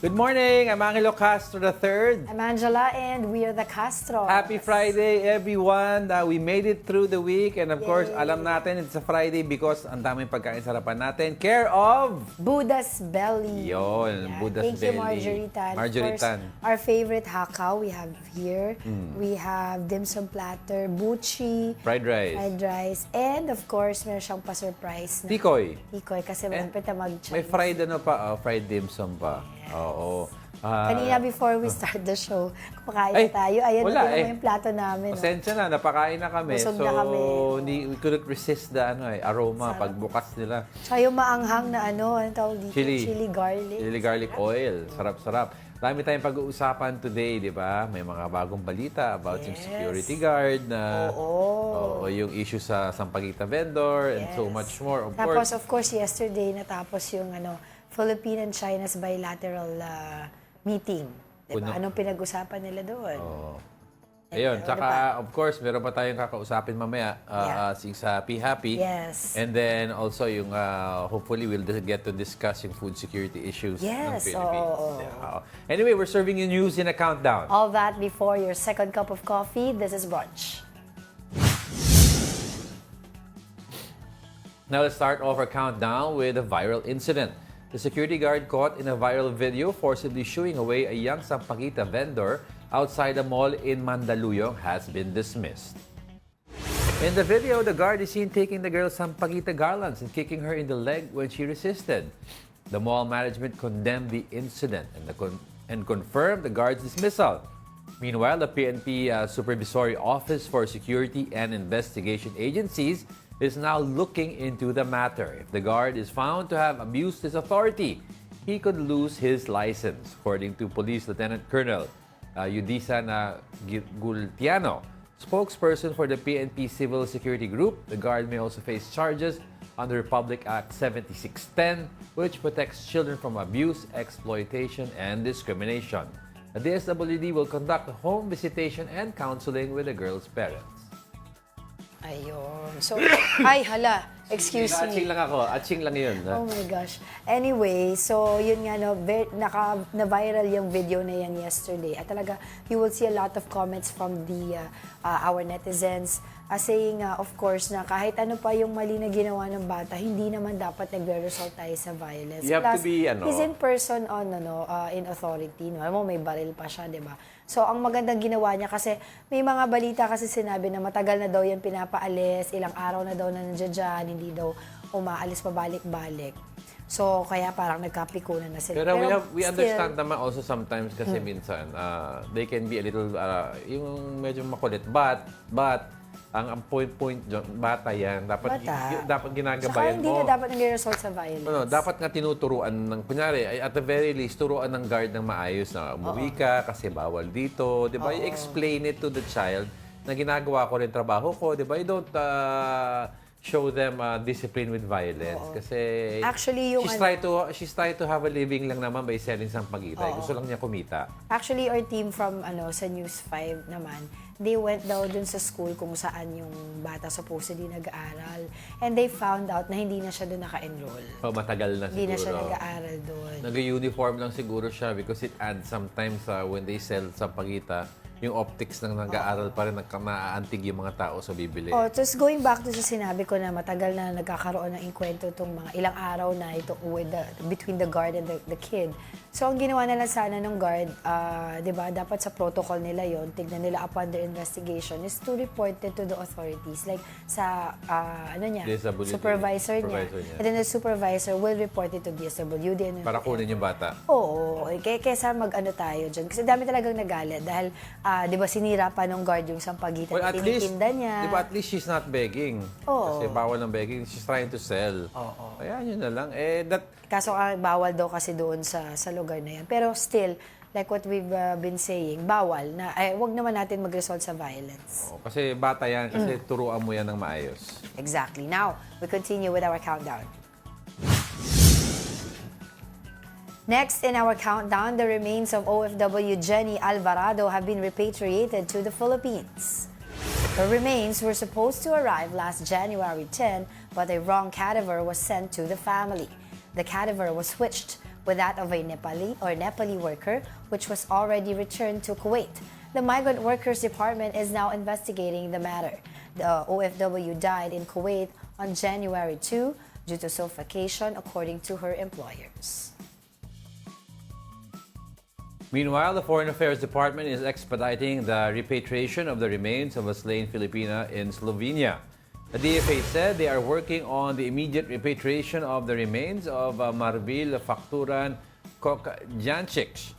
Good morning! I'm Angelo Castro III. I'm Angela and we are the Castro. Happy Friday, everyone! We made it through the week and of course, alam natin it's a Friday because ang daming pagkain sarapan natin. Care of... Buddha's Belly. Yon, Buddha's Thank you, Belly. Marjorie Tan. Marjorie Of course, Tan. our favorite hakaw we have here. We have dim sum platter, buchi, Fried rice. and of course, meron siyang pa-surprise na Tikoy. tikoy kasi malapit na mag-Chinese. May fried ano pa, fried dim sum pa. Oo. Kanina before we start the show, kumakain na tayo. Ayan, wala na yung plato namin. Pasensya na, napakain na kami. Busog So, na kami. we couldn't resist the aroma Sarap. pagbukas nila. Tsaka yung maanghang na ano tawag dito? Chili garlic. Chili garlic oil. Sarap-sarap. Dami tayong pag-uusapan today, di ba? May mga bagong balita about yung security guard na Oo. yung issue sa Sampaguita vendor and so much more. Tapos, of course, yesterday natapos yung Philippine and China's bilateral meeting. Diba? Anong pinag-usapan nila doon? Ayun, tsaka of course, meron pa tayong kakausapin mamaya sa Be Happy. Yes. And then also yung hopefully we'll get to discuss yung food security issues ng Yes, Philippines. oo. Yeah. Anyway, we're serving you news in a countdown. All that before your second cup of coffee. This is brunch. Now let's start off our countdown with a viral incident. The security guard caught in a viral video forcibly shooing away a young Sampaguita vendor outside a mall in Mandaluyong has been dismissed. In the video, the guard is seen taking the girl's Sampaguita garlands and kicking her in the leg when she resisted. The mall management condemned the incident and confirmed the guard's dismissal. Meanwhile, the PNP Supervisory Office for Security and Investigation Agencies is now looking into the matter. If the guard is found to have abused his authority, he could lose his license. According to Police Lieutenant Colonel Yudisa Gultiano, spokesperson for the PNP Civil Security Group, the guard may also face charges under Republic Act 7610, which protects children from abuse, exploitation, and discrimination. The DSWD will conduct a home visitation and counseling with the girl's parents. Ayun. So, ay, hala. Excuse me. Atching lang ako. Atching lang yun. Oh my gosh. Anyway, so yun nga, na-viral yung video na yan yesterday. At talaga, you will see a lot of comments from our netizens saying, of course, na kahit ano pa yung mali na ginawa ng bata, hindi naman dapat nagre-result tayo sa violence. You have Plus, to be, he's in person in authority. No? Alam mo, may baril pa siya, di ba? So, ang magandang ginawa niya kasi may mga balita kasi sinabi na matagal na daw yan pinapaalis, ilang araw na daw na nandiyan dyan, hindi daw umaalis pabalik-balik. So, kaya parang nagkapikunan na sila. Pero we understand naman also sometimes kasi minsan, they can be a little, yung medyo makulit. But, ang point dyan, bata yan. Dapat ginagabayan Saka hindi mo. na dapat nag-result sa violence. Dapat nga tinuturuan ng, kunyari, at the very least, turuan ng guard ng maayos na umuwi ka kasi bawal dito. Di ba? I-explain it to the child na ginagawa ko rin trabaho ko. Di ba? You don't show them discipline with violence. Kasi actually, yung she's trying to have a living lang naman by selling Sampaguita. Gusto lang niya kumita. Actually, our team from sa News 5 naman, they went daw dun sa school kung saan yung bata supposedly nag-aaral. And they found out na hindi na siya dun naka-enroll. Matagal na siguro. Hindi na siya nag-aaral dun. Nag-uniform lang siguro siya because it adds sometimes when they sell Sampaguita, yung optics ng nag-aaral pa rin, naaantig yung mga tao sa bibili. Just going back to sa sinabi ko na matagal na nagkakaroon ng inkwento itong mga ilang araw na ito between the guard and the kid. So, ang ginawa na lang sana ng guard, di ba, dapat sa protocol nila yon, tignan nila upon their investigation, is to report it to the authorities. Like, sa, supervisor niya. And then the supervisor will report it to DSWD. Para kunin yung bata. Oo. Kesa mag-ano tayo dyan. Kasi dami talagang nagalit. Dahil, di ba, sinira pa ng guard yung Sampaguita na tinitinda niya. Di ba, at least she's not begging. Oo. Kasi bawal ng begging. She's trying to sell. Oo. Kaya yun na lang. Kaso bawal daw kasi doon sa lugar na yan. Pero still, like what we've been saying, bawal na, wag naman natin mag-result sa violence. Kasi bata yan, kasi turuan mo yan ng maayos. Exactly. Now, we continue with our countdown. Next in our countdown, the remains of OFW Jenny Alvarado have been repatriated to the Philippines. Her remains were supposed to arrive last January 10, but a wrong cadaver was sent to the family. The cadaver was switched with that of a Nepali worker, which was already returned to Kuwait. The Migrant Workers Department is now investigating the matter. The OFW died in Kuwait on January 2 due to suffocation, according to her employers. Meanwhile, the Foreign Affairs Department is expediting the repatriation of the remains of a slain Filipina in Slovenia. The DFA said they are working on the immediate repatriation of the remains of Marbil Facturan Kokjancic.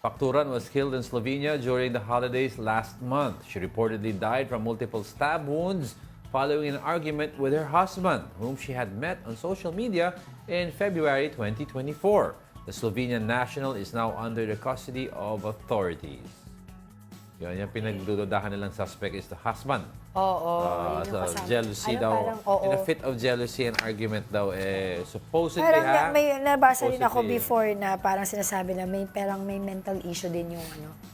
Facturan was killed in Slovenia during the holidays last month. She reportedly died from multiple stab wounds following an argument with her husband, whom she had met on social media in February 2024. The Slovenian national is now under the custody of authorities. Yun, yung pinagdududahan nilang suspect is the husband. Oo, yun yung So, kasama. jealousy Ano, daw. parang, oo. In a fit of jealousy and argument daw, supposedly Parang may nabasa rin ako supposedly, before na parang sinasabi na may mental issue din yung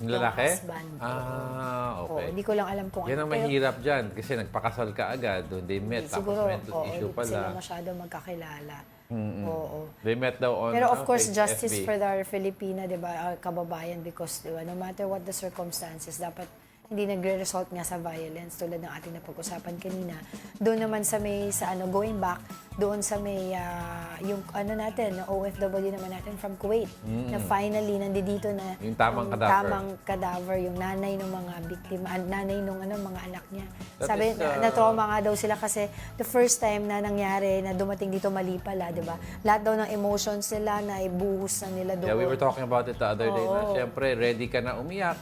Yung lalaki? husband. Ah, Oo, okay. hindi ko lang alam kung Yan ano. ang mahirap dyan kasi nagpakasal ka agad. When they met, tapos siguro, mental oo, issue hindi sila pala. masyado magkakilala. Oo. They met daw on Pero of course, FB. justice for our Filipina, di ba, our kababayan, because di ba, no matter what the circumstances, dapat hindi nagre-result nga sa violence tulad ng ating napag-usapan kanina. Doon naman sa going back, doon sa may, yung ano natin, OFW naman natin from Kuwait, na finally, nandito na Yung tamang cadaver. tamang cadaver, yung nanay ng mga biktima, nanay ng mga anak niya. That Sabi, is, na-trauma nga daw sila kasi the first time na nangyari na dumating dito mali pala, di ba? Lahat daw ng emotions nila na ibuhos na nila doon. Yeah, we were talking about it the other day na Oo. siyempre ready ka na umiiyak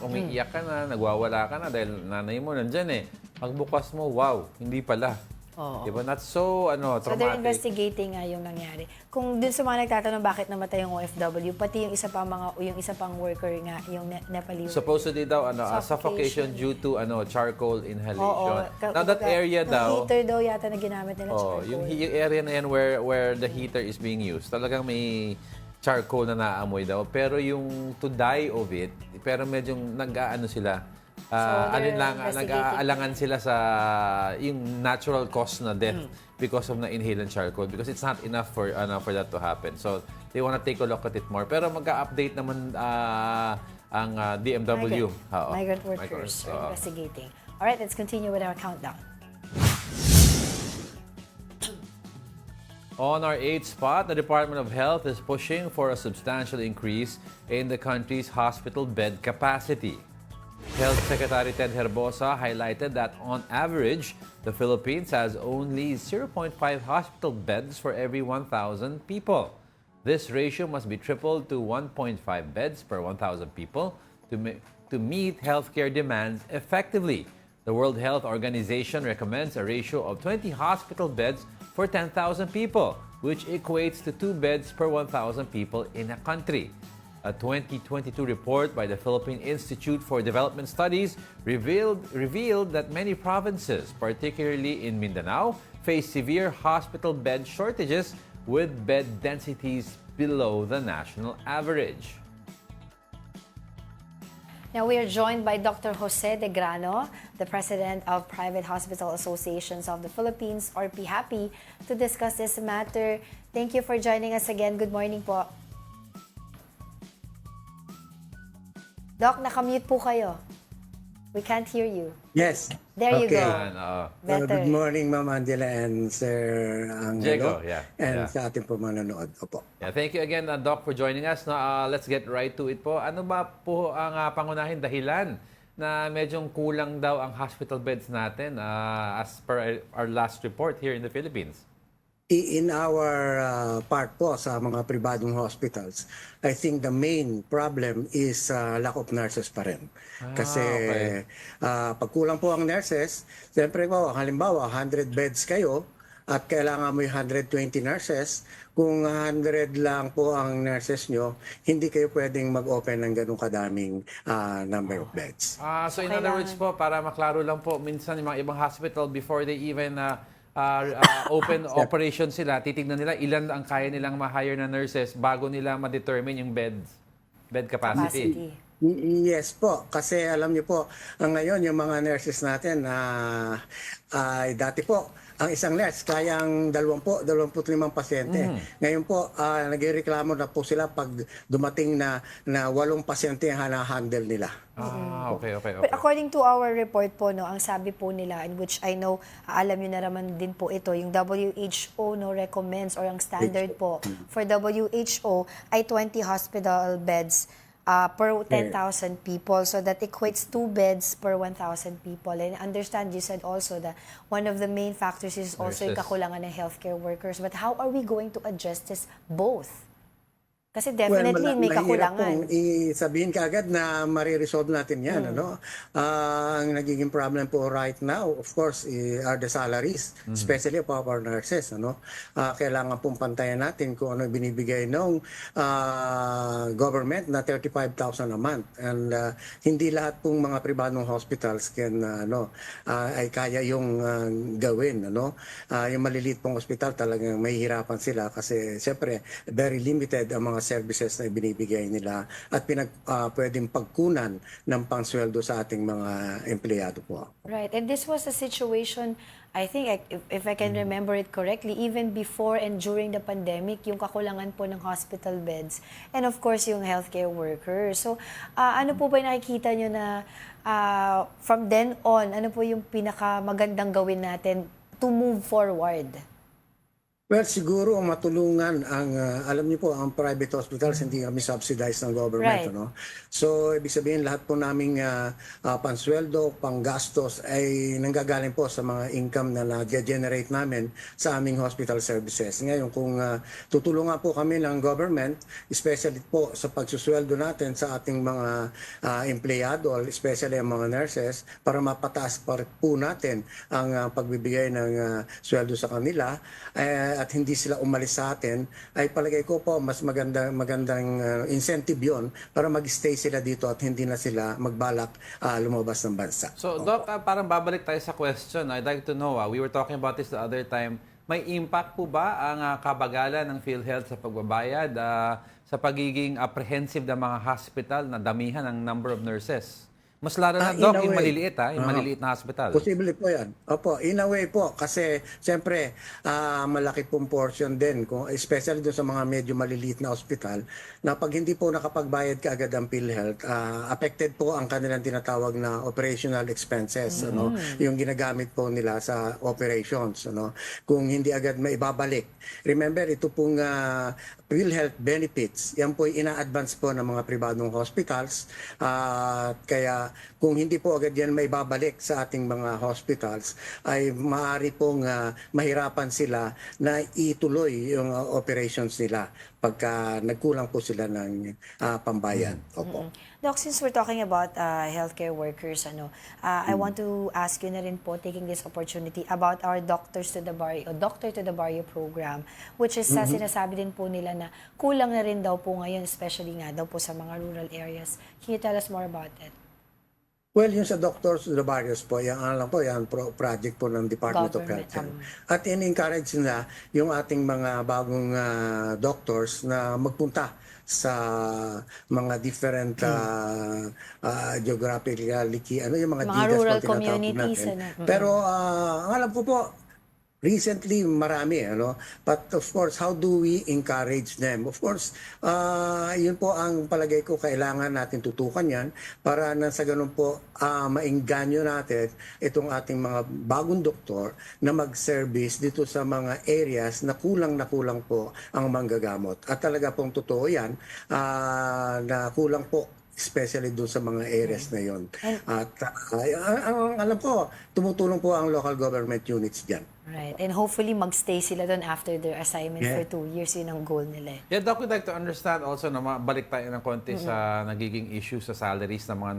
ka na, nagwawala ka na dahil nanay mo nandyan eh. Pagbukas mo, wow, hindi pala. Oo. Diba? Not so, So they're traumatic. investigating nga yung nangyari. Kung dun sa mga nagtatanong bakit namatay yung OFW, pati yung isa pang worker nga, yung Nepali worker. Supposedly daw, Suffocation. suffocation due to charcoal inhalation. Oo. Now that area yung daw, heater daw yata na ginamit nila, charcoal. yung area na yan where the heater is being used, talagang may charcoal na naamoy daw. Pero yung to die of it, pero medyo nag-aano sila, they're investigating. nag-aalangan sila sa yung natural cause na death because of na inhalant charcoal because it's not enough for that to happen. So they want to take a look at it more. Pero mag-update naman ang DMW. Migrant workers are investigating. Alright, let's continue with our countdown. On our 8th spot, the Department of Health is pushing for a substantial increase in the country's hospital bed capacity. Health Secretary Ted Herbosa highlighted that on average, the Philippines has only 0.5 hospital beds for every 1,000 people. This ratio must be tripled to 1.5 beds per 1,000 people to meet healthcare demands effectively. The World Health Organization recommends a ratio of 20 hospital beds for 10,000 people, which equates to 2 beds per 1,000 people in a country. A 2022 report by the Philippine Institute for Development Studies revealed that many provinces, particularly in Mindanao, face severe hospital bed shortages with bed densities below the national average. Now we are joined by Dr. Jose De Grano, the President of Private Hospital Associations of the Philippines, or PHAPI, to discuss this matter. Thank you for joining us again. Good morning po. Doc, nakamute po kayo. We can't hear you. Yes. There you Okay. go. And, Better. Good morning, Ma'am Angela and Sir Diego, Angelo. yeah, And yeah. sa ating po manonood. Opo. yeah, thank you again, Doc, for joining us. Let's get right to it po. Ano ba po ang pangunahing dahilan na medyong kulang daw ang hospital beds natin as per our last report here in the Philippines? In our part po sa mga pribadong hospitals, I think the main problem is lack of nurses pa rin. Kasi okay. pag kulang po ang nurses, siyempre po, halimbawa 100 beds kayo at kailangan mo yung 120 nurses, kung 100 lang po ang nurses nyo, hindi kayo pwedeng mag-open ng ganung kadaming number of beds. So in other words po, para maklaro lang po, minsan yung mga ibang hospital before they even open operation sila, titignan nila ilan ang kaya nilang ma-hire na nurses bago nila ma-determine yung bed capacity. Yes po, kasi alam niyo po, ngayon yung mga nurses natin dati po ang isang nurse kayang 25 pasyente. Ngayon po, nagreklamo na po sila pag dumating na 8 pasyente ang hana-handle nila. Okay. But according to our report po, no, ang sabi po nila, in which I know, alam nyo na naman din po ito, yung WHO no, recommends or ang standard po for WHO ay 20 hospital beds per 10,000 people. So that equates 2 beds per 1,000 people. And I understand you said also that one of the main factors is also yung Nurses. kakulangan ng healthcare workers. But how are we going to address this both? Kasi Well, definitely may mahirap kakulangan. pong isabihin kaagad na mariresolve natin yan. Ano? Ang nagiging problem po right now, of course, are the salaries, especially of our nurses. Ano? Kailangan pong pantayan natin kung ano binibigay ng government na 35,000 a month. And hindi lahat pong mga pribadong hospitals ay kaya yung gawin. Ano? Yung maliliit pong hospital talagang mahihirapan sila kasi siyempre very limited ang mga services na ibinibigay nila at pwedeng pagkunan ng pangsweldo sa ating mga empleyado po. Right. And this was a situation, I think, if I can remember it correctly, even before and during the pandemic, yung kakulangan po ng hospital beds and of course yung healthcare workers. So, ano po ba yung nakikita nyo na from then on, ano po yung pinakamagandang gawin natin to move forward? Well, siguro matulungan alam niyo po, ang private hospitals hindi kami subsidized ng government. Right. Ano? So, ibig sabihin lahat po naming pansweldo, panggastos ay nanggagaling po sa mga income na na-generate namin sa aming hospital services. Ngayon, kung tutulungan po kami ng government, especially po sa pagsusweldo natin sa ating mga empleyado, especially ang mga nurses, para mapataas pa po natin ang pagbibigay ng sweldo sa kanila, at hindi sila umalis sa atin, ay palagay ko po mas magandang incentive yon para mag-stay sila dito at hindi na sila magbalak lumabas ng bansa. So, Doc, parang babalik tayo sa question. I'd like to know, we were talking about this the other time, may impact po ba ang kabagalan ng PhilHealth sa pagbabayad sa pagiging apprehensive ng mga hospital na damihan ng number of nurses? Mas lalo na, In Doc, a yung way. maliliit, yung maliliit na hospital. Posible po yan. Opo, in a way po. Kasi, siyempre, malaki pong portion din, especially doon sa mga medyo maliliit na hospital, na pag hindi po nakapagbayad kaagad ang PhilHealth, affected po ang kanilang tinatawag na operational expenses. Ano? Yung ginagamit po nila sa operations. Ano? Kung hindi agad maibabalik. Remember, ito pong PhilHealth benefits, yan po ina-advance po ng mga pribadong hospitals. Kaya kung hindi po agad yan may babalik sa ating mga hospitals, ay maaari pong mahirapan sila na ituloy yung operations nila pagka nagkulang po sila ng pambayad. Opo. Doc, since we're talking about healthcare workers, I want to ask you na rin po, taking this opportunity, about our Doctors to the Barrio, Doctor to the Barrio program, which is sinasabi din po nila na kulang na rin daw po ngayon, especially nga daw po sa mga rural areas. Can you tell us more about it? Well, yung sa Doctors to the Barrios po, yan project po ng Department of Government, Health. At in-encourage nila yung ating mga bagong doctors na magpunta sa mga different geographically, yung mga Mga gigas rural po tinatawag communities, natin. Pero ang alam ko po, recently, marami. But of course, how do we encourage them? Of course, yun po ang palagay ko, kailangan natin tutukan yan para na sa ganun po, maengganyo natin itong ating mga bagong doktor na mag-service dito sa mga areas na kulang po ang manggagamot. At talaga pong totoo yan, na kulang po especially doon sa mga areas na yon. At ang alam ko, tumutulong po ang local government units dyan. Right. And hopefully magstay sila doon after their assignment for 2 years. Yun ang goal nila. Yeah, Doc, we'd like to understand also na balik tayo ng konti sa nagiging issue sa salaries ng mga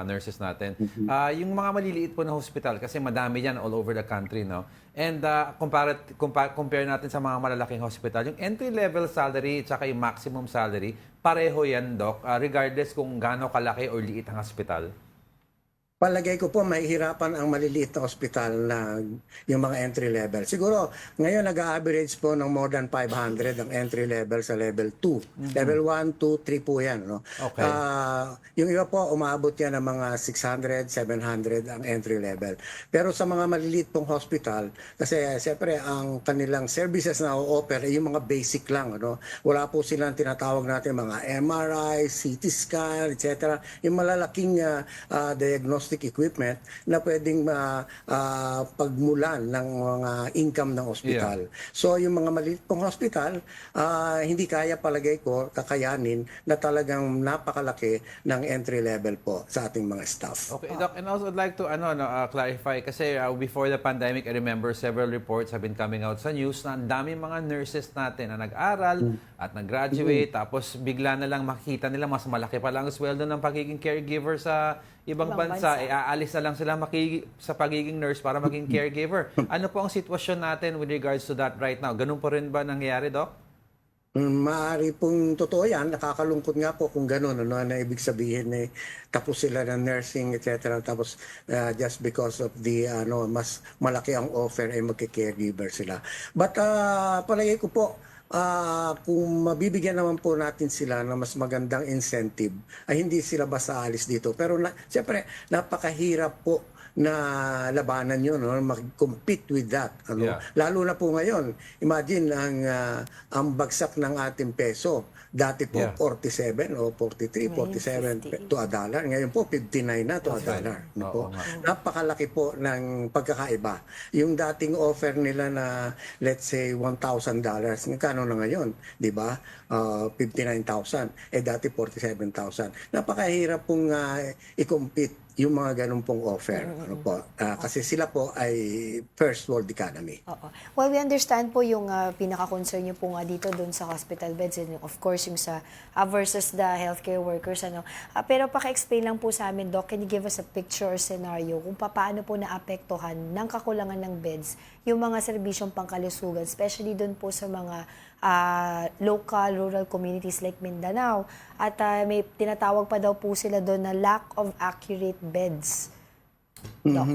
nurses natin. Yung mga maliliit po na hospital, kasi madami yan all over the country, no? And compare natin sa mga malalaking hospital, yung entry-level salary at saka yung maximum salary, pareho yan, Doc, regardless kung gaano kalaki or liit ang hospital? Palagay ko po mahihirapan ang maliliit na ospital na yung mga entry level. Siguro ngayon nag-average po ng more than 500 ang entry level sa level 2. Level 1, 2, 3 po yan. No? Okay. Yung iba po umabot yan ng mga 600, 700 ang entry level. Pero sa mga maliliit pong hospital, kasi siyempre ang kanilang services na o-offer ay yung mga basic lang. Ano? Wala po silang tinatawag natin mga MRI, CT scan, etc. Yung malalaking diagnostic equipment na pwedeng pagmulan ng mga income ng ospital. So yung mga maliit pong hospital, hindi kaya palagay ko kakayanin na talagang napakalaki ng entry level po sa ating mga staff. Okay, Doc, and also I'd like to clarify kasi before the pandemic, I remember several reports have been coming out sa news na ang daming mga nurses natin na nag-aral at nag-graduate tapos bigla na lang makita nila mas malaki pa lang ang sweldo ng pagiging caregiver sa ibang bansa. Aalis na lang sila sa pagiging nurse para maging caregiver. Ano po ang sitwasyon natin with regards to that right now? Ganun po rin ba nangyayari, Doc? Maaari pong totoo yan. Nakakalungkot nga po kung gano'n. Ano na ibig sabihin tapos sila ng nursing, etc. Tapos just because of the mas malaki ang offer ay magki-caregiver sila. But palagay ko po, kung mabibigyan naman po natin sila ng mas magandang incentive, ay hindi sila basta alis dito. Pero siyempre, napakahirap po na labanan yun, no? Mag-compete with that. Ano? Yeah. Lalo na po ngayon, imagine ang bagsak ng ating peso. Dati po 47 o 43, 47 to a dollar. Ngayon po 59 na to a dollar. Ano po? Napakalaki po ng pagkakaiba. Yung dating offer nila na let's say $1,000, magkano na ngayon, 'di ba? 59,000. Dati 47,000. Napakahirap pong i-compete yung mga ganun pong offer. Ano po? Kasi sila po ay first world economy. Oo. Well, we understand po yung pinaka-concern nyo po nga dito doon sa hospital beds and of course yung sa versus the healthcare workers. Pero paka-explain lang po sa amin, Doc, can you give us a picture or scenario kung paano po naapektuhan ng kakulangan ng beds yung mga serbisyong pangkalusugan, especially doon po sa mga local, rural communities like Mindanao. At may tinatawag pa daw po sila doon na lack of accurate beds. Doc.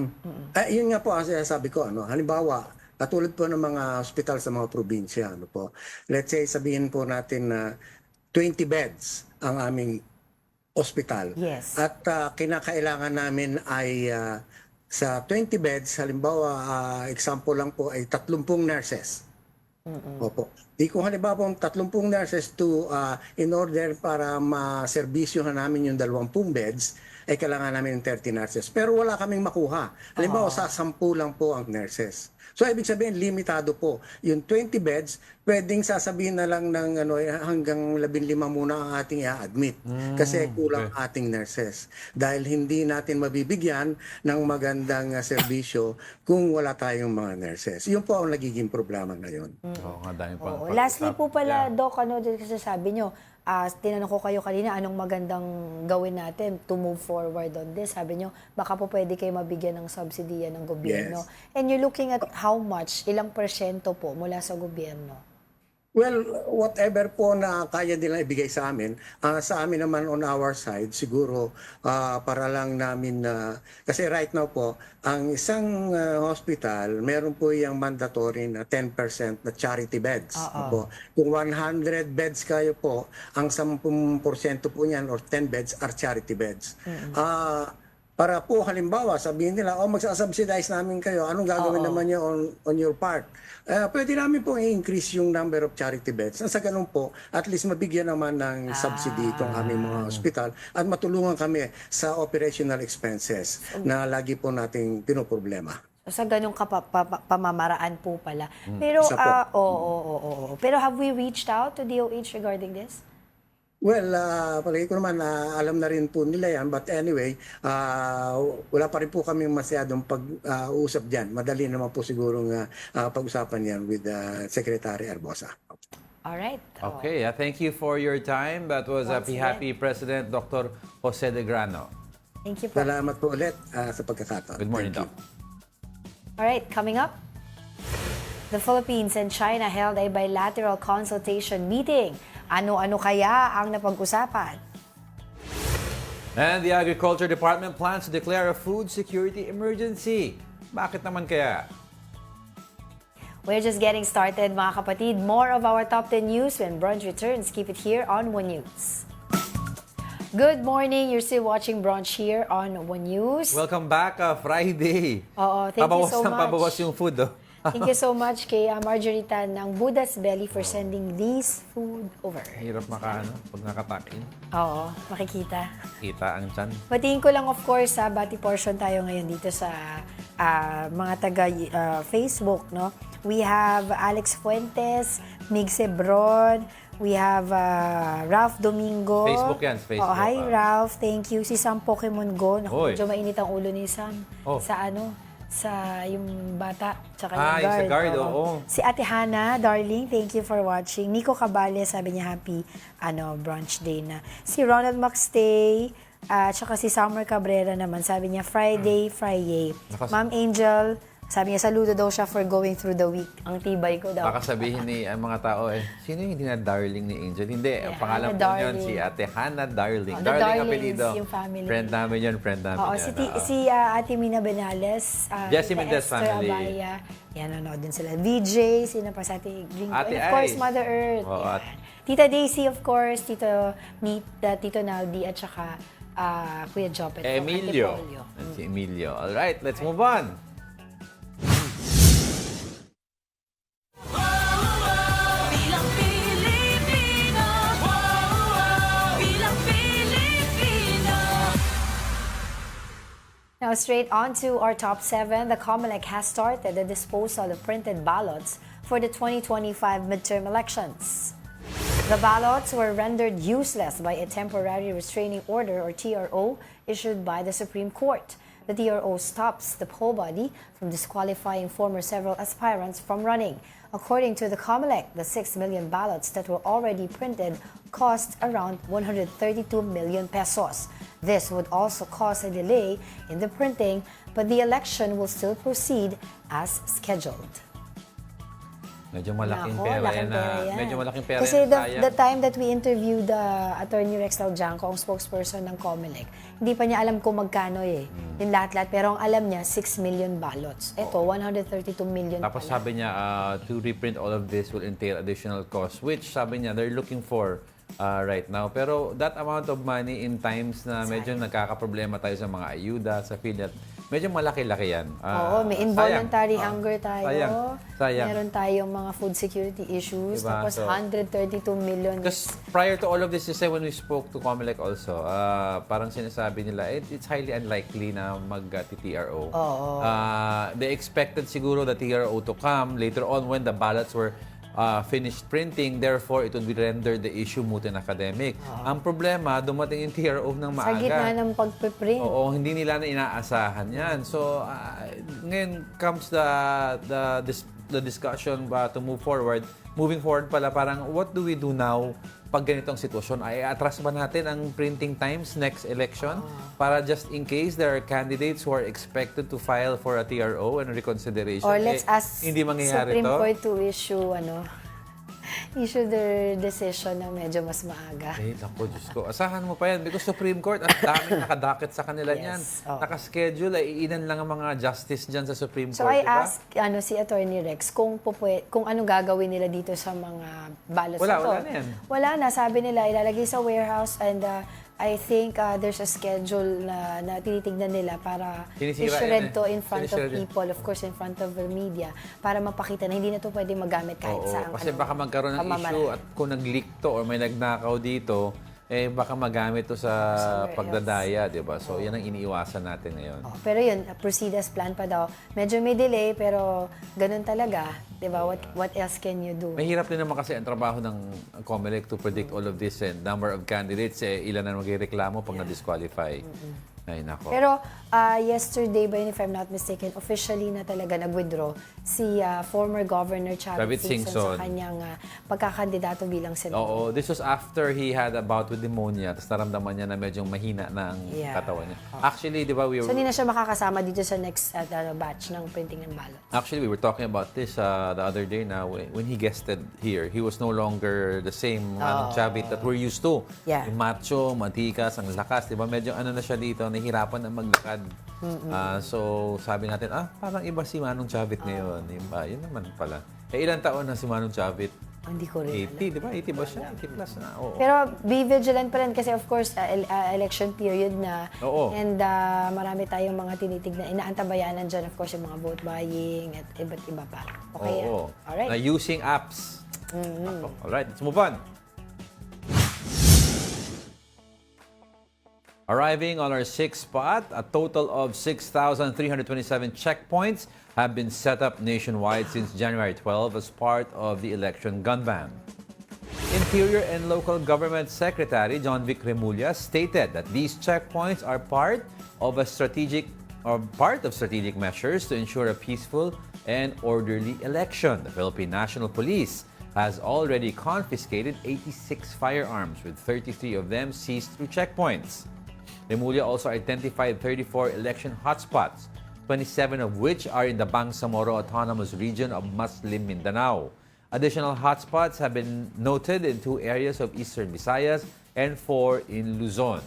Yun nga po ang sinasabi ko. Halimbawa, katulad po ng mga hospital sa mga probinsya. Let's say, sabihin po natin na 20 beds ang aming hospital. Yes. At kinakailangan namin ay sa 20 beds, halimbawa, example lang po ay 30 nurses. Opo. Di kung halimbawa pong 30 nurses in order para maserbisyohan namin yung 20 beds, ay kailangan namin ng 30 nurses. Pero wala kaming makuha. Halimbawa, sa 10 lang po ang nurses. So, ibig sabihin, limitado po. Yung 20 beds, pwedeng sasabihin na lang ng hanggang 15 muna ang ating i-admit. Kasi kulang ating nurses. Dahil hindi natin mabibigyan ng magandang serbisyo kung wala tayong mga nurses. Yun po ang nagiging problema ngayon. Oo, nga dahil pa. Lastly po pala, Doc, kasi sabi nyo, tinanong ko kayo kanina, anong magandang gawin natin to move forward on this? Sabi nyo, baka po pwede kayo mabigyan ng subsidiya ng gobyerno. Yes. And you're looking at how much, ilang porsyento po mula sa gobyerno? Well, whatever po na kaya nilang ibigay sa amin naman on our side, siguro para lang namin kasi right now po, ang isang hospital, meron po yung mandatory na 10% na charity beds. Po. Kung 100 beds kayo po, ang 10% po niyan or 10 beds are charity beds. Para po halimbawa sabihin nila, magsasubsidize namin kayo, anong gagawin naman niyo on your part? Pwede namin po i-increase yung number of charity beds. Sa ganun po, at least mabigyan naman ng subsidy itong aming mga hospital at matulungan kami sa operational expenses na lagi po nating pinoproblema. Sa ganung pamamaraan po pala. Pero, Pero have we reached out to DOH regarding this? Well, palagi ko naman alam na rin po nila yan. But anyway, wala pa rin po kami masyadong pag-uusap dyan. Madali naman po sigurong pag-usapan yan with Secretary Arbosa. Alright. Okay, thank you for your time. That was Happy President Dr. Jose De Grano. Thank you po. Salamat po ulit sa pagkakataon. Good morning, Doc. Alright, coming up, the Philippines and China held a bilateral consultation meeting. Ano-ano kaya ang napag-usapan? And the Agriculture Department plans to declare a food security emergency. Bakit naman kaya? We're just getting started, mga kapatid. More of our top 10 news when brunch returns. Keep it here on One News. Good morning. You're still watching Brunch here on One News. Welcome back, Friday. Oo, thank you so much. Pabawas yung food, oh. Thank you so much kay Marjorie Tan ng Buddha's Belly for sending this food over. Hirap pag nakatakin. Oo, makikita. Kita ang tiyan. Batiin ko lang of course, bati portion tayo ngayon dito sa mga taga Facebook, no? We have Alex Fuentes, Mig Sebron, we have Ralph Domingo. Facebook yan, Facebook. Oh, hi Ralph, thank you. Si Sam Pokemon Go, naku, Oy. medyo mainit ang ulo ni Sam. Oh. Sa yung bata, tsaka yung Yung guard. sa guard, oo. Si Ate Hana, darling, thank you for watching. Nico Cabale, sabi niya happy brunch day na. Si Ronald Maxtay, tsaka si Summer Cabrera naman, sabi niya Friday. Ma'am Angel, sabi niya saludo daw siya for going through the week. Ang tibay ko daw. Baka sabihin ni ang mga tao, sino yung hindi na darling ni Angel? Hindi, ang pangalan Hannah po niyon, Darling. si Ate Hannah Darling. The Darling Darlings, apelido. yung family. Friend namin yun, friend namin Oo, yan. si Ate Mina Benales, Jessie Tita Mendez Esther family. Abaya, yan, nanood din sila. VJ, sino pa sa Ate Gringo. Ate And of course, Ay. Mother Earth. Oo, Yan. at- Tita Daisy, of course, Tito Naldi, at saka Kuya Jopet. Emilio. Yan si Emilio. Alright, let's move on. Bilang Pilipino, bilang Pilipino. Now, straight on to our top 7. The COMELEC has started the disposal of printed ballots for the 2025 midterm elections. The ballots were rendered useless by a temporary restraining order or TRO issued by the Supreme Court. The TRO stops the poll body from disqualifying former several aspirants from running. According to the COMELEC, the 6 million ballots that were already printed cost around 132 million pesos. This would also cause a delay in the printing, but the election will still proceed as scheduled. Medyo malaking Nako, pera laking yan. pera yan. Medyo malaking pera Kasi yan. sayang. the time that we interviewed Attorney Rex Laujanco, ang spokesperson ng COMELEC, hindi pa niya alam kung magkano yung lahat-lahat. Pero ang alam niya, 6 million ballots. Ito, 132 million Tapos pala. sabi niya, to reprint all of this will entail additional costs, which sabi niya, they're looking for right now. Pero that amount of money in times na medyo nagkakaproblema tayo sa mga ayuda, sa PhilHealth, medyo malaki-laki yan. Oo, may involuntary sayang. hunger tayo. Sayang. Meron tayong mga food security issues. Diba? Tapos So, 132 million. Because prior to all of this, you say when we spoke to COMELEC also, parang sinasabi nila, it's highly unlikely na mag-TRO. They expected siguro the TRO to come later on when the ballots were finished printing. Therefore, it would be rendered the issue moot and academic. Ang problema, dumating yung TRO ng maaga. Sa gitna ng pagpiprint. Oo, hindi nila na inaasahan yan. So, ngayon comes the discussion to move forward. Moving forward pala, parang what do we do now pag ganitong sitwasyon? Ay atras ba natin ang printing times next election? Para just in case there are candidates who are expected to file for a TRO and reconsideration. Or let's ask hindi mangyayari Supreme to. Court to issue their decision na medyo mas maaga. Naku, Diyos ko. Asahan mo pa yan because Supreme Court, ang daming nakadakit sa kanila niyan. oo. Nakaschedule, iilan lang ang mga justice dyan sa Supreme So Court, I diba? asked si Attorney Rex kung ano gagawin nila dito sa mga ballots Wala, na to. wala na yan. Wala na, sabi nila ilalagay sa warehouse and I think there's a schedule na tinitignan nila para Sinisira yan i-shred to in front of Sinisira yan. people, of course in front of the media, para mapakita na hindi na to pwede magamit kahit Oo, saan. kasi baka magkaroon ng issue at kung nag-leak to or may nagnakaw dito, baka magamit to sa Somewhere pagdadaya, di ba? So, yan ang iniiwasan natin ngayon. Oh, pero yun, proceed as planned pa daw. Medyo may delay, pero ganun talaga. Di ba? What else can you do? Mahirap din naman kasi ang trabaho ng COMELEC to predict all of this and number of candidates, ilan na magreklamo pag na-disqualify. Ay, nako. Pero yesterday, ba yun, if I'm not mistaken, officially na talaga nag-withdraw si former Governor Chavit Chavit Singson Singson. sa kanyang pagkakandidato bilang senador. Oo, this was after he had a bout with pneumonia. Tapos naramdaman niya na medyo mahina na ang Yeah. katawan niya. Actually, di ba, So hindi na siya makakasama dito sa next batch ng printing ng ballot. Actually, we were talking about this the other day na when he guested here. He was no longer the same Chavit that we're used to. Yeah. Yung macho, matikas, ang lakas. Di ba? Medyo ano na siya dito, nahihirapan na maglakad. So, sabi natin, parang iba si Manong Chavit ngayon. Iba, yun naman pala. Ilang taon na si Manong Chavit? Hindi ko rin 80, di ba? 80 ba siya? 80 plus na. Oo. Pero be vigilant pa rin kasi of course election period na. Oo. And marami tayong mga tinitignan. Inaantabayanan dyan of course yung mga vote buying at iba't iba pa. Okay? Oo. Alright. Na using apps. Ako. Alright, let's move on. Arriving on our sixth spot, a total of 6,327 checkpoints have been set up nationwide since January 12 as part of the election gun ban. Interior and Local Government Secretary John Vic Remulla stated that these checkpoints are part of strategic measures to ensure a peaceful and orderly election. The Philippine National Police has already confiscated 86 firearms, with 33 of them seized through checkpoints. Remulla also identified 34 election hotspots, 27 of which are in the Bangsamoro Autonomous Region of Muslim Mindanao. Additional hotspots have been noted in 2 areas of Eastern Visayas and 4 in Luzon.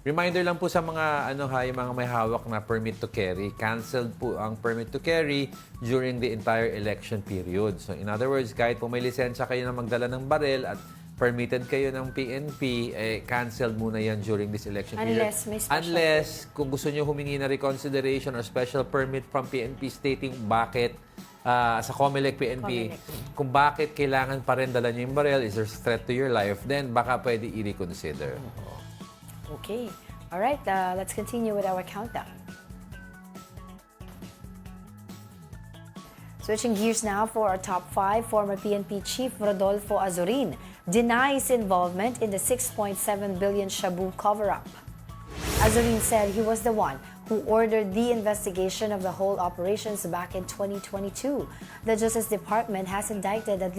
Reminder lang po sa mga yung mga may hawak na permit to carry, canceled po ang permit to carry during the entire election period. So in other words, kahit po may lisensya kayo na magdala ng baril at permitted kayo ng PNP, canceled muna yan during this election period. Unless may special Unless, kung gusto nyo humingi na reconsideration or special permit from PNP stating bakit sa COMELEC PNP, kung bakit kailangan pa rin dala nyo yung baril, is there a threat to your life, then baka pwede i-reconsider. Okay. All right. Let's continue with our countdown. Switching gears now for our top 5, former PNP Chief Rodolfo Azurin denies involvement in the 6.7 billion Shabu cover-up. Azurin said he was the one who ordered the investigation of the whole operations back in 2022. The Justice Department has indicted at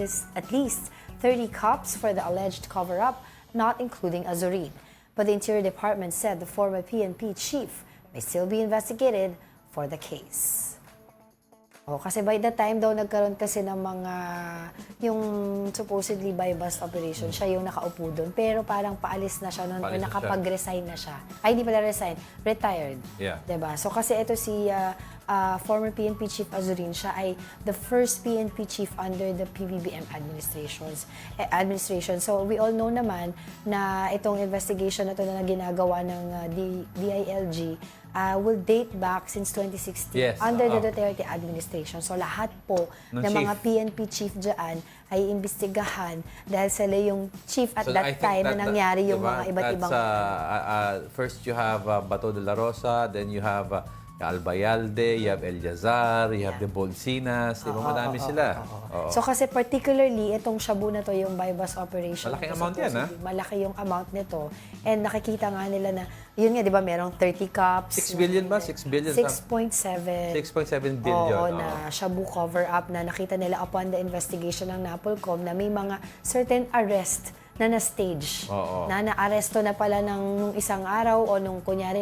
least 30 cops for the alleged cover-up, not including Azurin. But the Interior Department said the former PNP chief may still be investigated for the case. Kasi by the time daw nagkaroon kasi ng mga, yung supposedly by bust operation, siya yung nakaupo doon. Pero parang paalis na siya noon o Paalis na siya. nakapag-resign na siya. Ay, hindi pala resign, retired. Yeah. Diba? So kasi ito si former PNP Chief Azurin, siya ay the first PNP chief under the PBBM administration. So we all know naman na itong investigation na ito na ginagawa ng DILG will date back since 2016 Yes, under the oo. Duterte administration. So lahat po Ng ng mga chief. PNP chief dyan ay imbestigahan dahil sila yung chief at So, I that think time na nangyari yung diba, mga iba't ibang... first you have Bato de la Rosa, then you have Albayalde, you have El Yazar, you have the Bolsinas, di ba madami sila? Oo. So kasi particularly itong Shabu na to, yung by bus operation. Malaking ito, amount yan, supposedly, malaki yung amount nito. And nakikita nga nila na, yun nga, di ba, merong 30 cups. 6 billion ba? 6 billion? 6.7. 6.7 billion. Oo, na Shabu cover-up na nakita nila upon the investigation ng NAPOLCOM na may mga certain arrest na na-stage. Oo. Na na-aresto na pala nung isang araw o nung kunyari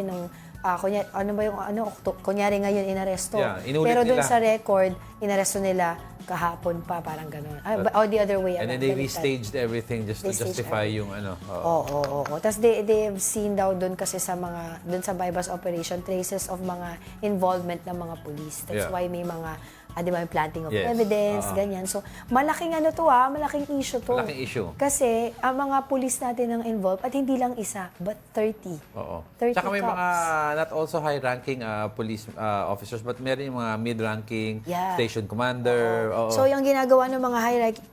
kunyari ngayon inaresto. Yeah, inulit Pero doon nila. sa record, inaresto nila kahapon pa, parang gano'n. O the other way And around. then they baliktad. restaged everything just to They staged justify everything. yung ano. Oo. Tapos they've seen daw doon kasi doon sa bypass operation, traces of mga involvement ng mga police. That's Yeah. why may mga, di ba, may planting of Yes. evidence, ganyan. So, malaking malaking issue to. Malaking issue. Kasi, ang mga police natin ang involved, at hindi lang isa, but 30. Oo. 30 Tsaka may cops. mga, not also high-ranking police officers, but meron yung mga mid-ranking, Yeah. station commander. Oo. So, yung ginagawa ng mga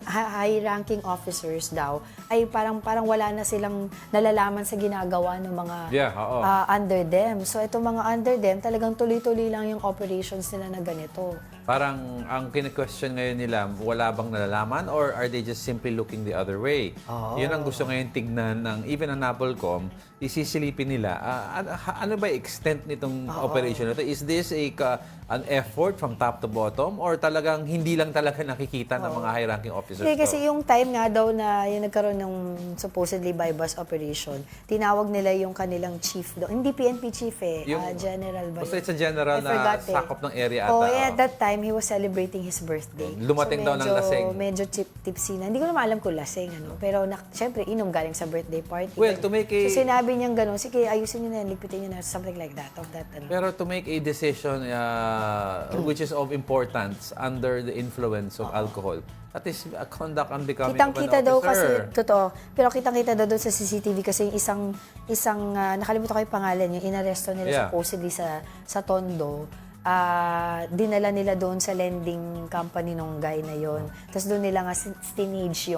high-ranking officers daw, ay parang wala na silang nalalaman sa ginagawa ng mga Yeah, oo. under them. So, itong mga under them, talagang tuloy-tuloy lang yung operations nila na ganito. Parang ang kine-question ngayon nila, wala bang nalalaman or are they just simply looking the other way? Yun ang gusto ngayon tignan ng even ang NAPOLCOM, isisilipin nila. Ano ba extent nitong operation na to? Is this an effort from top to bottom or talagang hindi lang talaga nakikita ng mga high-ranking officers? Hindi, kasi to? yung time nga daw na yung nagkaroon ng supposedly by-bus operation, tinawag nila yung kanilang chief daw. Hindi PNP chief general ba Basta yun? it's a general I na forgot sakop ng area ata. Oh, at that time, he was celebrating his birthday. Lumating daw ng lasing. Medyo tipsy na. Hindi ko naman alam kung lasing, ano. Pero, syempre, inom galing sa birthday party. Well, to make a- So, sinabi niyang gano'n, sige, ayusin niyo na, lipitin niyo na, something like that, of that, ano. Pero to make a decision which is of importance under the influence of alcohol, that is conduct unbecoming of an Kitang-kita daw kasi, officer. totoo. Pero kitang-kita daw doon sa CCTV kasi yung isang nakalimutan ko yung pangalan, yung inaresto nila Yeah. supposedly sa Tondo. Dinala nila doon sa lending company nung guy na yon. Tapos doon nila nga stinage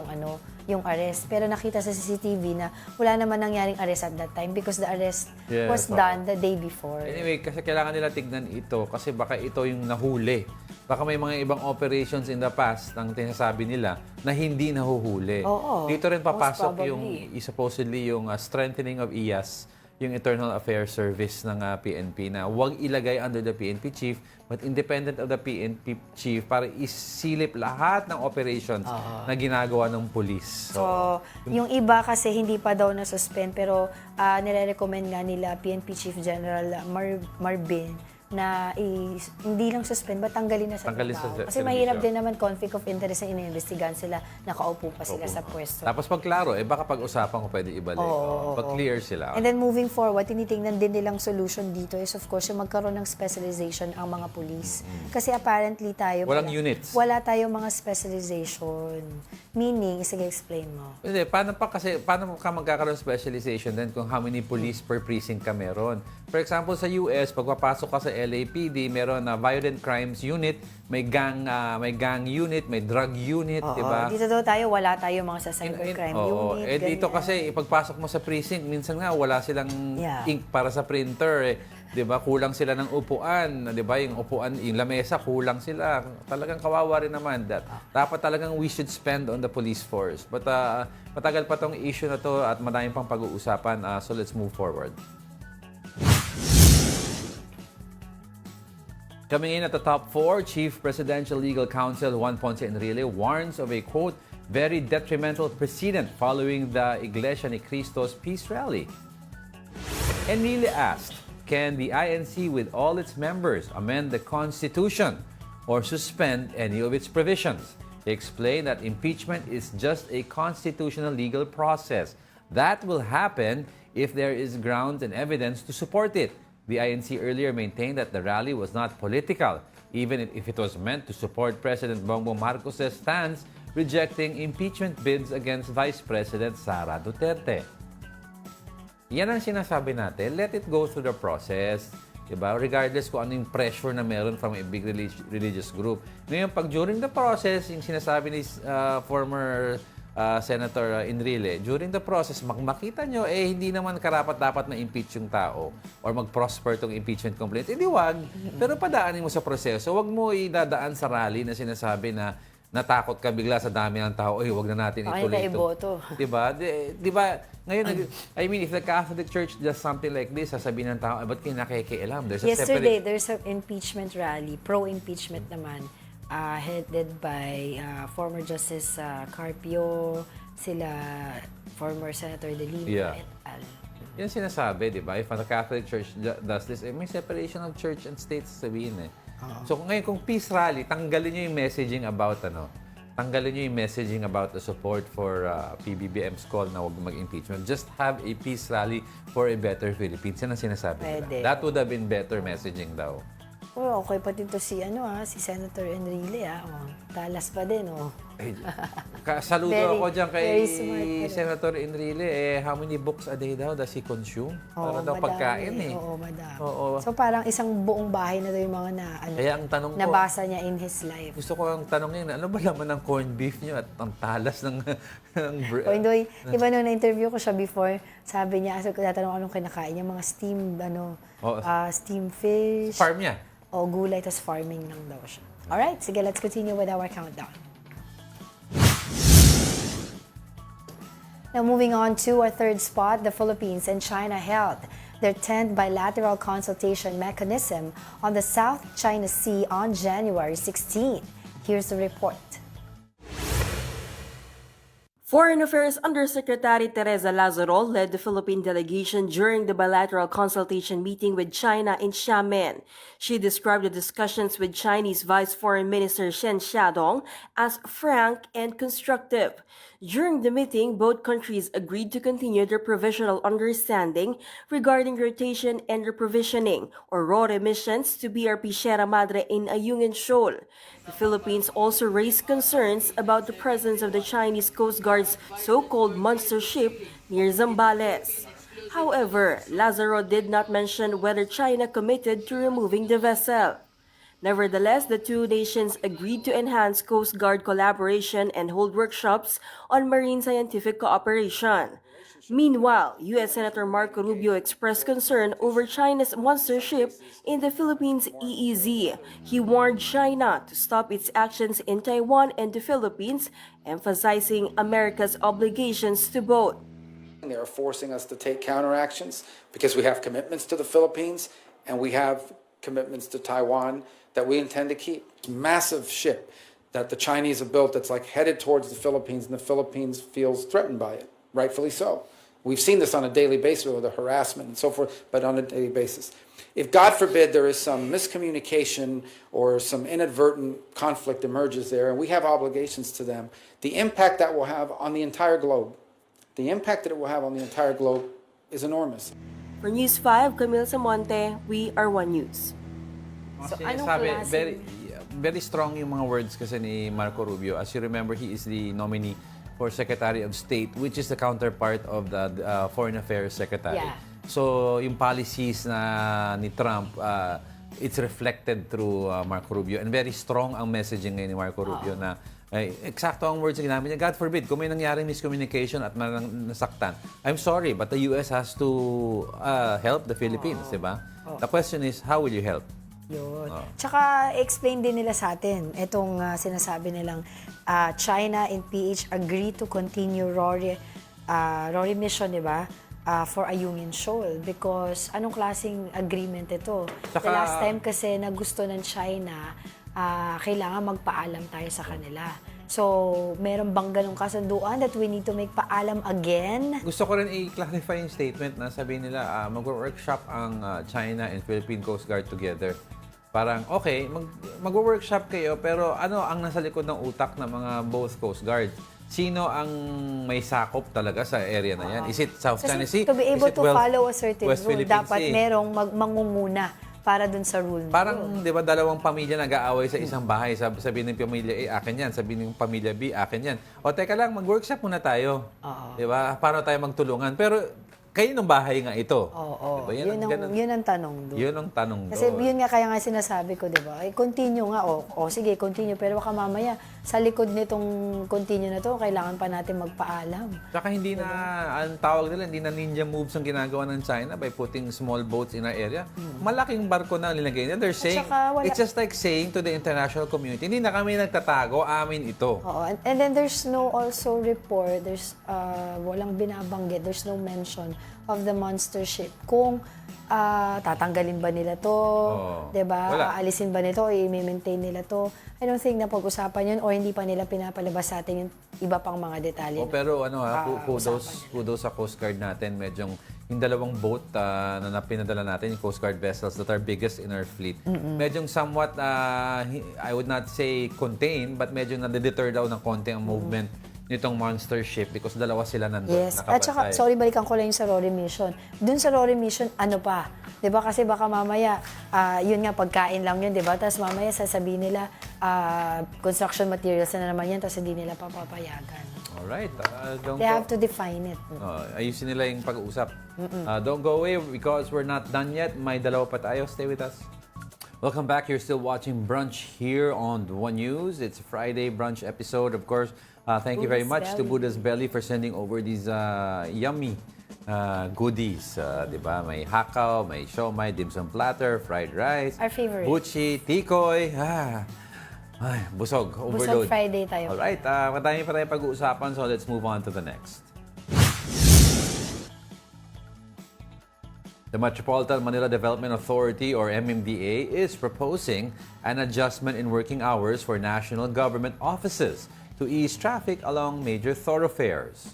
yung arrest. Pero nakita sa CCTV na wala naman nangyaring arrest at that time because the arrest Yes, was done the day before. Anyway, kasi kailangan nila tignan ito kasi baka ito yung nahuli. Baka may mga ibang operations in the past ang tinasabi nila na hindi nahuhuli. Oo, Dito rin papasok most yung supposedly yung strengthening of IAS, yung Internal Affairs Service ng PNP na huwag ilagay under the PNP chief but independent of the PNP chief para isilip lahat ng operations na ginagawa ng police. So, yung iba kasi hindi pa daw na-suspend pero nire-recommend nga nila PNP Chief General Marvin na hindi lang suspend, but tanggalin na sa Tanggalin trabaho. sa Kasi mahirap servisyo. din naman conflict of interest na iniimbestigahan sila, nakaupo pa sila sa pwesto. Tapos pag klaro, baka pag-usapan ko pwede ibalik. Pag clear sila. And then moving forward, tinitingnan din nilang solution dito is of course yung magkaroon ng specialization ang mga police. Kasi apparently tayo... Walang units. Wala tayong mga specialization. Meaning, sige, explain mo. Hindi, paano ka magkakaroon ng specialization din kung how many police per precinct ka meron? For example, sa US, pag papasok ka sa LAPD, meron na violent crimes unit, may gang unit, may drug unit, di ba? Dito daw tayo, wala tayo mga sa cybercrime Oo. unit. Dito ganyan. kasi, ipagpasok mo sa precinct, minsan nga wala silang Yeah. ink para sa printer. 'Di ba? Kulang sila ng upuan, 'di ba? Yung upuan, yung lamesa, kulang sila. Talagang kawawa rin naman. Dapat talagang we should spend on the police force. But matagal pa tong issue na to at maraming pang pag-uusapan. So let's move forward. Coming in at the top 4, Chief Presidential Legal Counsel Juan Ponce Enrile warns of a, quote, very detrimental precedent following the Iglesia ni Cristos peace rally. Enrile asked, can the INC with all its members amend the Constitution or suspend any of its provisions? He explained that impeachment is just a constitutional legal process. That will happen if there is grounds and evidence to support it. The INC earlier maintained that the rally was not political, even if it was meant to support President Bongbong Marcos' stance rejecting impeachment bids against Vice President Sara Duterte. Yan ang sinasabi natin, let it go through the process. Diba? Regardless kung ano yung pressure na meron from a big religious group. Ngayon, pag during the process, yung sinasabi ni former Senator Enrile, during the process, makita nyo, hindi naman karapat-dapat ma-impeach yung tao or mag-prosper tong impeachment complaint. Hindi wag, pero padaanin mo sa proseso. Wag mo idadaan sa rally na sinasabi na natakot ka bigla sa dami ng tao, wag na natin ituloy ito. Iboto. Diba? Diba? Ngayon, I mean, if the Catholic Church does something like this, sasabihin ng tao, ba't kayo nakikialam? Yesterday, there's an impeachment rally, pro-impeachment naman, headed by former Justice Carpio, sila former Senator De Lima Yeah. et al. Yan sinasabi, di ba? If the Catholic Church does this, may separation of church and state sabihin eh. So ngayon, kung peace rally, tanggalin nyo yung messaging about tanggalin nyo yung messaging about the support for PBBM's call na huwag mag-impeachment. Just have a peace rally for a better Philippines. Yan ang sinasabi nila. Pwede. That would have been better messaging daw. Oh, okay pa din to si Senator Enrile talas pa din Saludo Very- ako dyan kay very smart pa rin. Senator Enrile. How many books a day daw does he consume? Para daw madami. pagkain eh. Oo, madami. Oo. So parang isang buong bahay na daw yung mga Kaya ang tanong ko, nabasa niya in his life. gusto ko ang tanongin, ano ba laman ng corned beef nyo at ang talas ng O hindi, iba nung na-interview ko siya before, sabi niya, so tatanong anong kinakain niya, mga steam, Oo. steam fish, farm niya? o gulay, tas farming lang daw siya. All right, sige, let's continue with our countdown. Now moving on to our third spot, the Philippines and China held their 10th bilateral consultation mechanism on the South China Sea on January 16. Here's the report. Foreign Affairs Undersecretary Teresa Lazaro led the Philippine delegation during the bilateral consultation meeting with China in Xiamen. She described the discussions with Chinese Vice Foreign Minister Shen Xiaodong as frank and constructive. During the meeting, both countries agreed to continue their provisional understanding regarding rotation and reprovisioning or RORE missions to BRP Sierra Madre in Ayungin Shoal. The Philippines also raised concerns about the presence of the Chinese Coast Guard's so-called monster ship near Zambales. However, Lazaro did not mention whether China committed to removing the vessel. Nevertheless, the two nations agreed to enhance Coast Guard collaboration and hold workshops on marine scientific cooperation. Meanwhile, U.S. Senator Marco Rubio expressed concern over China's monster ship in the Philippines' EEZ. He warned China to stop its actions in Taiwan and the Philippines, emphasizing America's obligations to both. They are forcing us to take counteractions because we have commitments to the Philippines and we have commitments to Taiwan that we intend to keep. Massive ship that the Chinese have built that's like headed towards the Philippines, and the Philippines feels threatened by it, rightfully so. We've seen this on a daily basis with the harassment and so forth, but on a daily basis. If, God forbid, there is some miscommunication or some inadvertent conflict emerges there, and we have obligations to them, the impact that will have on the entire globe, the impact that it will have on the entire globe is enormous. For News 5, Camille Samonte, we are One News. So, Kasi anong sabi, klaseng- very strong yung mga words kasi ni Marco Rubio. As you remember, he is the nominee for Secretary of State, which is the counterpart of the Foreign Affairs Secretary. Yeah. So, yung policies na ni Trump, it's reflected through Marco Rubio. And very strong ang messaging ngayon ni Marco Rubio na eksakto ang words na ginamit niya. God forbid, kung may nangyaring miscommunication at nasaktan, I'm sorry, but the US has to help the Philippines, di ba? The question is, how will you help? Yun. Tsaka, explain din nila sa atin, itong sinasabi nilang China and PH agree to continue RORE mission, di ba? For Ayungin Shoal. Because anong klaseng agreement ito? The Tsaka- last time kasi na gusto ng China, kailangan magpaalam tayo sa kanila. So, meron bang ganong kasunduan that we need to make paalam again? Gusto ko rin i-clarify yung statement na sabihin nila mag-workshop ang China and Philippine Coast Guard together. Parang, okay, mag-workshop kayo, pero ano ang nasa likod ng utak ng mga both Coast Guard? Sino ang may sakop talaga sa area na yan? Is it South China Sea? To be able Is it to follow a certain West rule, Philippine dapat Sea? merong mangunguna para dun sa rule na Parang, yun. di ba, dalawang pamilya nag-aaway sa isang bahay. Sabihin ng pamilya A, akin yan. Sabihin ng pamilya B, akin yan. O, teka lang, mag-workshop muna tayo. Di ba? Paano tayo magtulungan? Pero, kayo ng bahay nga ito. Oo. Di ba? Yun ang tanong doon. Yun ang tanong Kasi doon. yun nga kaya nga sinasabi ko, di ba? Ay, continue nga. O sige, continue. Pero baka mamaya, sa likod nitong continue na to, kailangan pa natin magpaalam. Tsaka hindi na, ang tawag nila, hindi na ninja moves ang ginagawa ng China by putting small boats in our area. Malaking barko na nilagay nila. They're saying, saka wala- it's just like saying to the international community, hindi na kami nagtatago, amin ito. Oo. And then there's no also report, there's walang binabanggit, there's no mention of the monster ship. Kung tatanggalin ba nila to, di ba? Wala. Aalisin ba nito, o i-maintain nila to. I don't think na pag-usapan yun or hindi pa nila pinapalabas sa atin yung iba pang mga detalye. Oh, pero ano kudos sa Coast Guard natin. Medyo yung dalawang boat na pinadala natin, yung Coast Guard vessels that are biggest in our fleet. Medyo somewhat, I would not say contained, but medyo nade-deter daw ng konti ang movement nitong monster ship because dalawa sila nandun. Yes. At saka, sorry, balikan ko lang yung sa Rory Mission. Dun sa Rory Mission, ano pa? 'Di ba? Kasi baka mamaya, yun nga, pagkain lang yun, 'di ba? Tapos mamaya sasabihin nila, construction materials na naman yan, tapos hindi nila papapayagan. Alright. They have to define it. Ayusin nila yung pag-uusap. Don't go away because we're not done yet. May dalawa pa tayo. Stay with us. Welcome back. You're still watching Brunch here on One News. It's a Friday brunch episode. Of course, thank you very much to Buddha's Belly for sending over these yummy goodies. Diba? May hakaw, may siomai, dim sum platter, fried rice. Our favorite. Buchi, tikoy. Ay, busog. Busog Overload. Friday tayo. Alright, madami pa tayo pag-uusapan, so let's move on to the next. The Metropolitan Manila Development Authority, or MMDA, is proposing an adjustment in working hours for national government offices to ease traffic along major thoroughfares.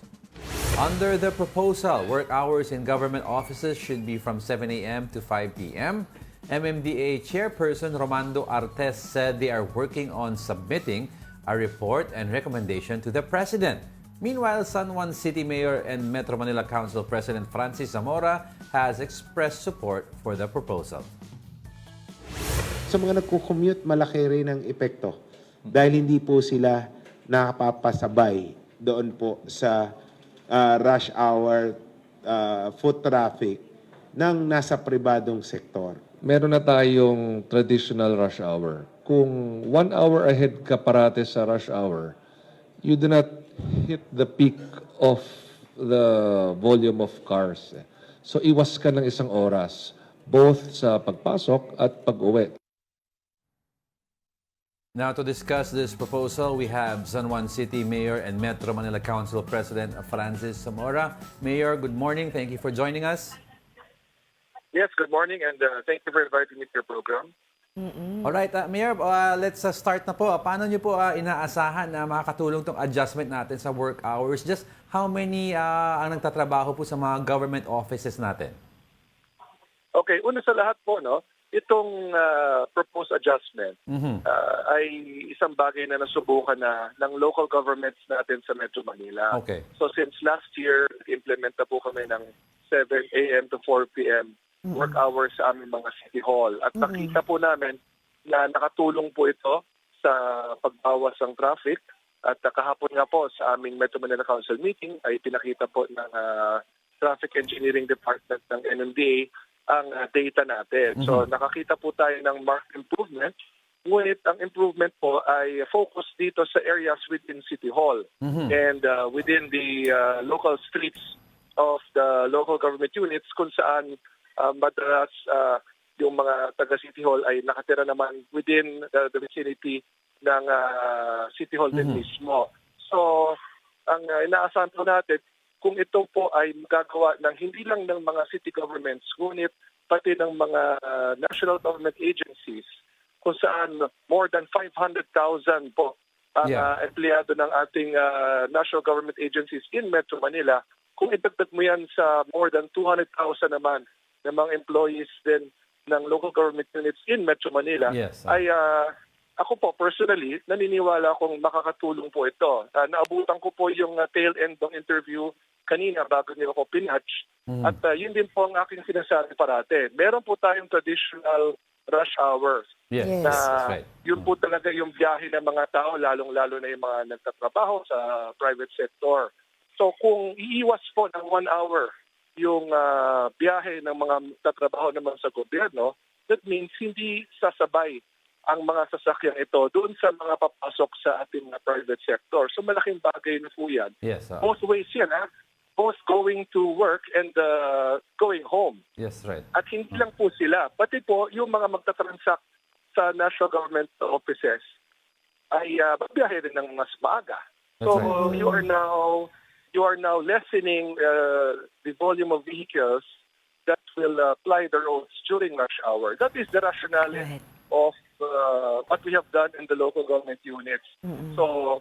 Under the proposal, work hours in government offices should be from 7 a.m. to 5 p.m. MMDA Chairperson Romando Artes said they are working on submitting a report and recommendation to the President. Meanwhile, San Juan City Mayor and Metro Manila Council President Francis Zamora has expressed support for the proposal. Sa mga nagko-commute, malaki rin ang epekto dahil hindi po sila nakapapasabay doon po sa rush hour foot traffic ng nasa pribadong sektor. Meron na tayong traditional rush hour. Kung 1 hour ahead ka parate sa rush hour, you do not hit the peak of the volume of cars. So iwas ka ng isang oras, both sa pagpasok at pag-uwi. Now, to discuss this proposal, we have San Juan City Mayor and Metro Manila Council President Francis Zamora. Mayor, good morning. Thank you for joining us. Yes, good morning, and thank you for inviting me to your program. Alright, Mayor, let's start na po. Paano niyo po inaasahan na makakatulong tong adjustment natin sa work hours? Just how many ang nagtatrabaho po sa mga government offices natin? Okay, una sa lahat po, no, itong proposed adjustment ay isang bagay na nasubukan na ng local governments natin sa Metro Manila. Okay. So since last year, implement na po kami ng 7 a.m. to 4 p.m. work hours sa aming mga city hall. At nakita po namin na nakatulong po ito sa pagbawas ng traffic. At kahapon nga po sa aming Metro Manila Council meeting ay pinakita po ng Traffic Engineering Department ng NMDA ang data natin. So nakakita po tayo ng marked improvement. Ngunit ang improvement po ay focus dito sa areas within City Hall and within the local streets of the local government units kung saan madalas yung mga taga-City Hall ay nakatira naman within the vicinity ng City Hall din mismo. So, ang inaasahan po natin, kung ito po ay magagawa ng hindi lang ng mga city governments, ngunit pati ng mga national government agencies, kung saan more than 500,000 po ang empleyado ng ating national government agencies in Metro Manila, kung idagdag mo yan sa more than 200,000 naman ng mga employees din ng local government units in Metro Manila, ay ako po personally, naniniwala akong makakatulong po ito. Naabutan ko po yung tail end ng interview kanina bago nila ko pinatch. At yun din po ang aking sinasabi parate. Meron po tayong traditional rush hours. Yes, Yes. that's right. Yun po talaga yung biyahe ng mga tao, lalong-lalo na yung mga nagtatrabaho sa private sector. So kung iiwas po ng 1 hour yung biyahe ng mga tatrabaho naman sa gobyerno, that means hindi sasabay ang mga sasakyang ito doon sa mga papasok sa ating private sector. So malaking bagay na po yan. Yes, Both ways yan, both going to work and going home. yes, right. At hindi lang po sila, pati po yung mga magtatransact sa national government offices ay magbiyahe rin ng mas maaga. So That's right. you are now lessening the volume of vehicles that will ply the roads during rush hour. That is the rationale Right. of what we have done in the local government units. So,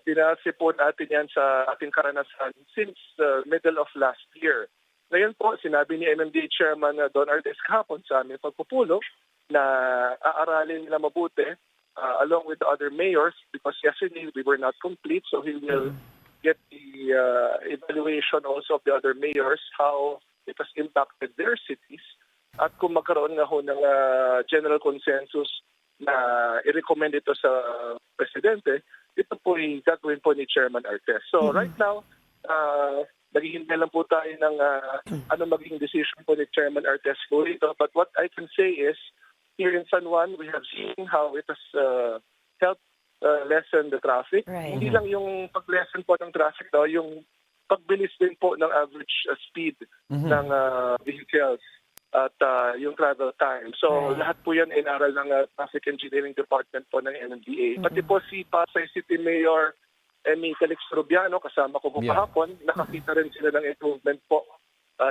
pinasi po natin yan sa ating karanasan since the middle of last year. Ngayon po, sinabi ni MMDA Chairman Don Artes kahapon sa aming pagpupulong na aaralin nila mabuti along with the other mayors because yesterday we were not complete, so he will get the evaluation also of the other mayors, how it has impacted their cities, at kung magkaroon na ho ng general consensus na i-recommend ito sa Presidente, ito po ay gagawin po ni Chairman Artes. So right now, naghihintay lang po tayo ng ano maging decision po ni Chairman Artes po ito. But what I can say is, here in San Juan, we have seen how it has helped lessen the traffic. Right. Hindi lang yung pag-lessen po ng traffic, no, yung pagbilis din po ng average speed ng vehicles. at yung travel time. So Right. lahat po yan inaral ng Traffic Engineering Department po ng NMDA. Pati po si Pasay City Mayor Emmy Calix Rubiano, kasama ko po Yeah. kahapon, nakakita rin sila ng improvement po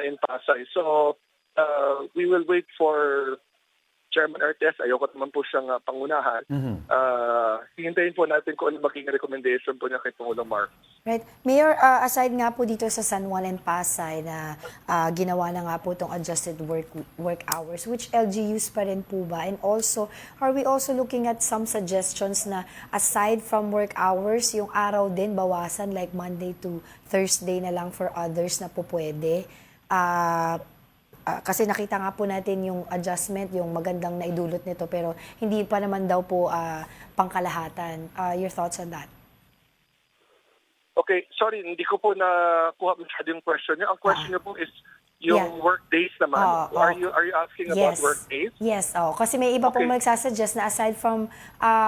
in Pasay. So we will wait for Chairman Artes. Ayoko naman po siyang pangunahan. Hihintayin po natin kung ano maging recommendation po niya kay Pangulong Marcos. Right. Mayor, aside nga po dito sa San Juan and Pasay na ginawa na nga po itong adjusted work hours, which LGUs pa rin po ba? And also, are we also looking at some suggestions na aside from work hours, yung araw din bawasan like Monday to Thursday na lang for others na po pwede? Kasi nakita nga po natin yung adjustment, yung magandang naidulot nito, pero hindi pa naman daw po pangkalahatan. Your thoughts on that? Okay, sorry, hindi ko po nakuha masyado yung question niyo. Ang question niyo po is yung Yeah. work days naman. Are you asking about work days? Yes, kasi may iba pong Okay. magsasuggest na aside from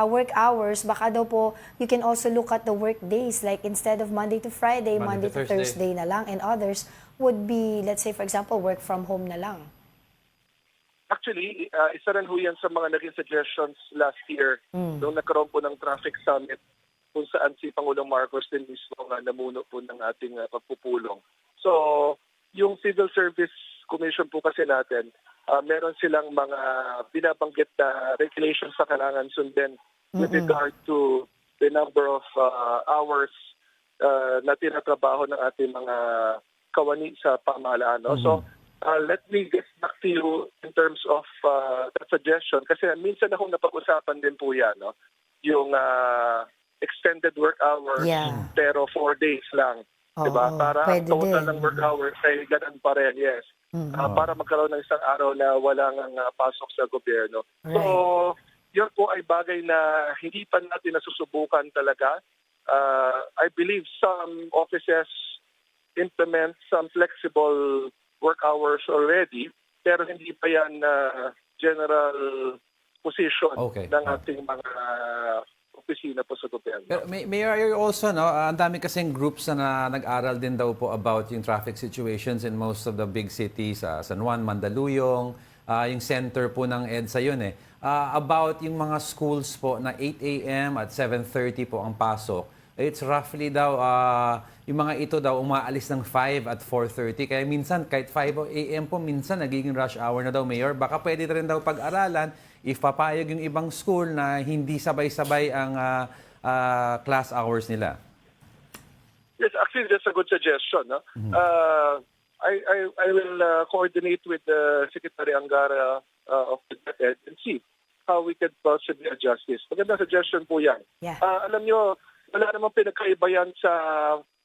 work hours, baka daw po you can also look at the work days. Like instead of Monday to Friday, Monday to Thursday na lang. And others would be, let's say for example, work from home na lang. Actually, isa rin ho yan sa mga naging suggestions last year nung nagkaroon po ng traffic summit kung saan si Pangulong Marcos din mismo nga namuno po ng ating pagpupulong. So, yung Civil Service Commission po kasi natin, meron silang mga binabanggit na regulations sa kailangan sundin with regard to the number of hours na tinatrabaho ng ating mga kawani sa pamahalaan. No? So, let me get back to you in terms of that suggestion. Kasi minsan akong napag-usapan din po yan, no? Yung extended work hours, Yeah. pero 4 days lang. Diba? Oo, Para ang pwede total din. ng work hours ay ganun pa rin, yes. Para magkaroon ng isang araw na walang pasok sa gobyerno. So, yun po ay bagay na hindi pa natin nasusubukan talaga. I believe some offices implement some flexible work hours already, pero hindi pa yan general position ng ating mga opisina po sa gobyerno. Pero Mayor, you're also, ang dami kasing groups na nag-aral din daw po about yung traffic situations in most of the big cities, San Juan, Mandaluyong, yung center po ng EDSA yun about yung mga schools po na 8 a.m. at 7:30 po ang pasok. It's roughly daw, yung mga ito daw umaalis ng 5 at 4:30. Kaya minsan, kahit 5 a.m. po, minsan nagiging rush hour na daw, Mayor. Baka pwede rin daw pag-aralan if papayag yung ibang school na hindi sabay-sabay ang class hours nila. Yes, actually, that's a good suggestion. No? I will coordinate with Secretary Angara of the DepEd and see how we can possibly adjust this. Magandang suggestion po yan. Yeah. Alam nyo, wala namang pinagkaiba yan sa,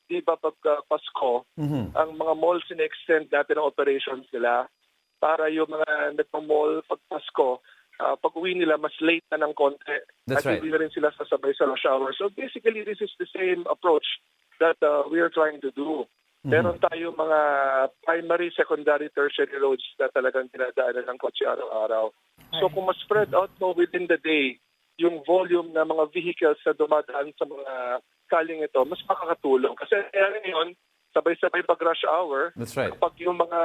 di ba, pag Pasko, ang mga malls in-extend natin ang operations nila para yung mga nagmamall pag Pasko, pag uwi nila, mas late na ng konti. That's right. At hindi na rin sila sasabay sa rush hour. So basically, this is the same approach that we are trying to do. Meron tayo mga primary, secondary, tertiary roads na talagang dinadaanan ng kotse araw-araw. So kung mas spread out mo within the day, yung volume ng mga vehicles na dumadaan sa mga kaling ito, mas makakatulong. Kasi ngayon, sabay-sabay pag-rush hour. That's right. Kapag yung mga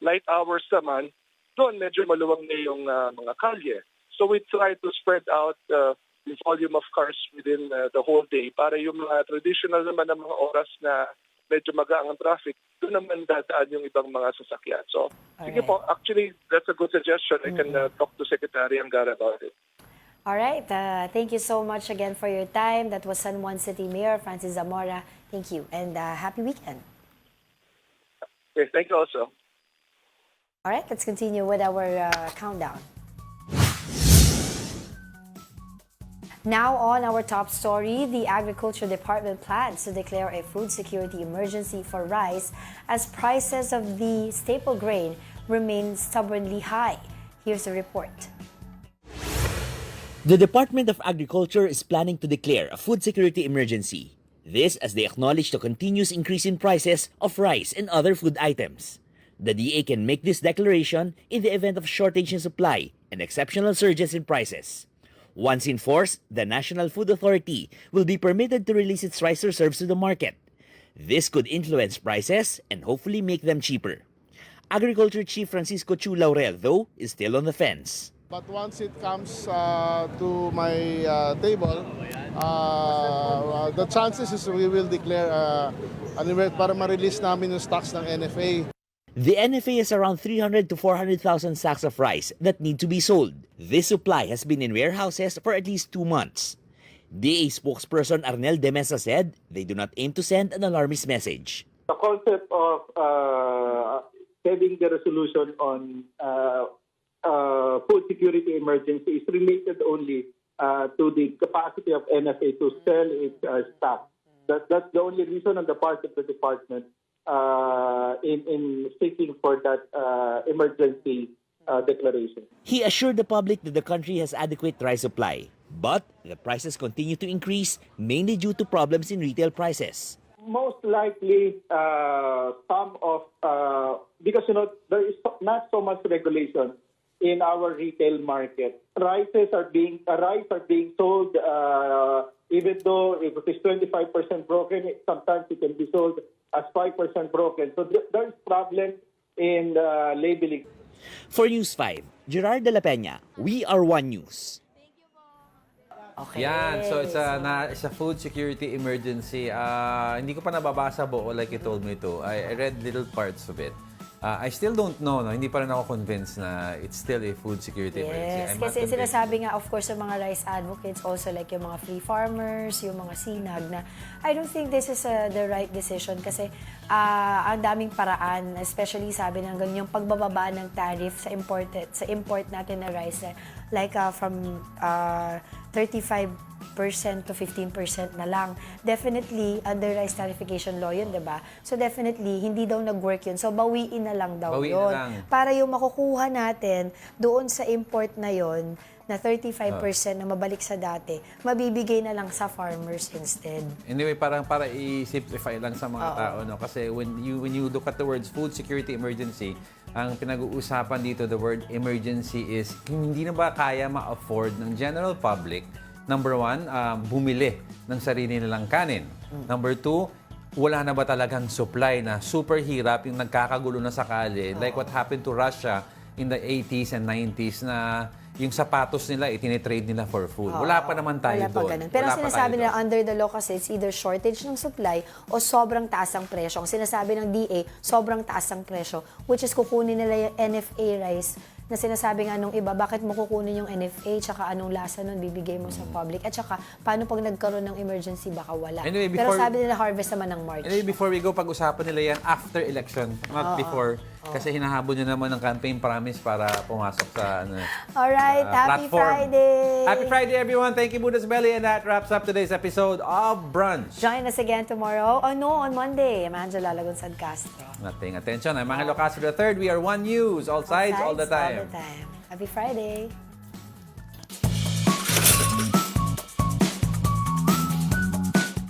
light hours naman, doon medyo maluwang na yung mga kalye. So we try to spread out the volume of cars within the whole day para yung mga traditional naman ng mga oras na medyo magaang ang traffic, doon naman dadaan yung ibang mga sasakyan. So, sige po, actually, that's a good suggestion. I can talk to Secretary Angara about it. All right. Thank you so much again for your time. That was San Juan City Mayor Francis Zamora. Thank you and happy weekend. Okay, thank you also. All right, let's continue with our countdown. Now on our top story, the Agriculture Department plans to declare a food security emergency for rice as prices of the staple grain remain stubbornly high. Here's a report. The Department of Agriculture is planning to declare a food security emergency. This as they acknowledge the continuous increase in prices of rice and other food items. The DA can make this declaration in the event of shortage in supply and exceptional surges in prices. Once in force, the National Food Authority will be permitted to release its rice reserves to the market. This could influence prices and hopefully make them cheaper. Agriculture Chief Francisco Chu Laurel, though, is still on the fence. But once it comes to my table, the chances is we will declare an event para ma-release namin yung stocks ng NFA. The NFA has around 300 to 400,000 sacks of rice that need to be sold. This supply has been in warehouses for at least 2 months. DA spokesperson Arnel De Mesa said they do not aim to send an alarmist message. The concept of having the resolution on food security emergency is related only to the capacity of NFA to sell its stock. That's the only reason on the part of the department in seeking for that emergency declaration. He assured the public that the country has adequate rice supply, but the prices continue to increase mainly due to problems in retail prices. Most likely, some of because there is not so much regulation in our retail market. Rice are being sold even though if it is 25% broken, sometimes it can be sold as 5% broken. So there is problem in labeling. For News 5, Gerard de la Peña, We Are One News. Okay. Yan, so it's a food security emergency. Hindi ko pa nababasa buo like you told me to. I read little parts of it. I still don't know, no? Hindi pa rin ako convinced na it's still a food security emergency. Yes, I'm not kasi convinced. sinasabi nga, of course, ng mga rice advocates, also like yung mga free farmers, yung mga sinag na, I don't think this is the right decision kasi ang daming paraan, especially sabi ng ganun, yung pagbababa ng tariff sa import natin na rice, like from 35% to 15% na lang. Definitely, under rice tarification law yun, diba? So definitely, hindi daw nag-work yun. So bawiin na lang daw Bawiin yun. na lang. Para yung makukuha natin doon sa import na yon na 35% na mabalik sa dati, mabibigay na lang sa farmers instead. Anyway, parang para i-simplify lang sa mga tao, no? Kasi when you look at the words food security emergency, ang pinag-uusapan dito, the word emergency is hindi na ba kaya ma-afford ng general public, number one, bumili ng sarili nilang kanin. Number two, wala na ba talagang supply na super hirap yung nagkakagulo na sakali, like what happened to Russia in the 80s and 90s na yung sapatos nila, itinitrade nila for food. Wala pa naman tayo Wala pa doon. ganun. Pero Wala pa sinasabi tayo nila doon. under the law kasi it's either shortage ng supply o sobrang taas ang presyo. Ang sinasabi ng DA, sobrang taas ang presyo, which is kukunin nila yung NFA rice na sinasabi nga nung iba, bakit mo kukunin yung NFA, tsaka anong lasa nun bibigay mo sa public, at tsaka paano pag nagkaroon ng emergency, baka wala. Anyway, Pero before- sabi nila harvest naman ng March. Anyway, before we go, pag-usapan nila yan after election, not before. Kasi hinahabol nyo naman ng campaign promise para pumasok sa Alright, happy platform. Friday! Happy Friday, everyone! Thank you, Buddha's Belly, and that wraps up today's episode of Brunch. Join us again tomorrow. Oh no, on Monday. I'm Angela Lagunsad Castro. Not paying attention. I'm Angelo Castro III. We are One News. All sides, all the time. Happy Friday.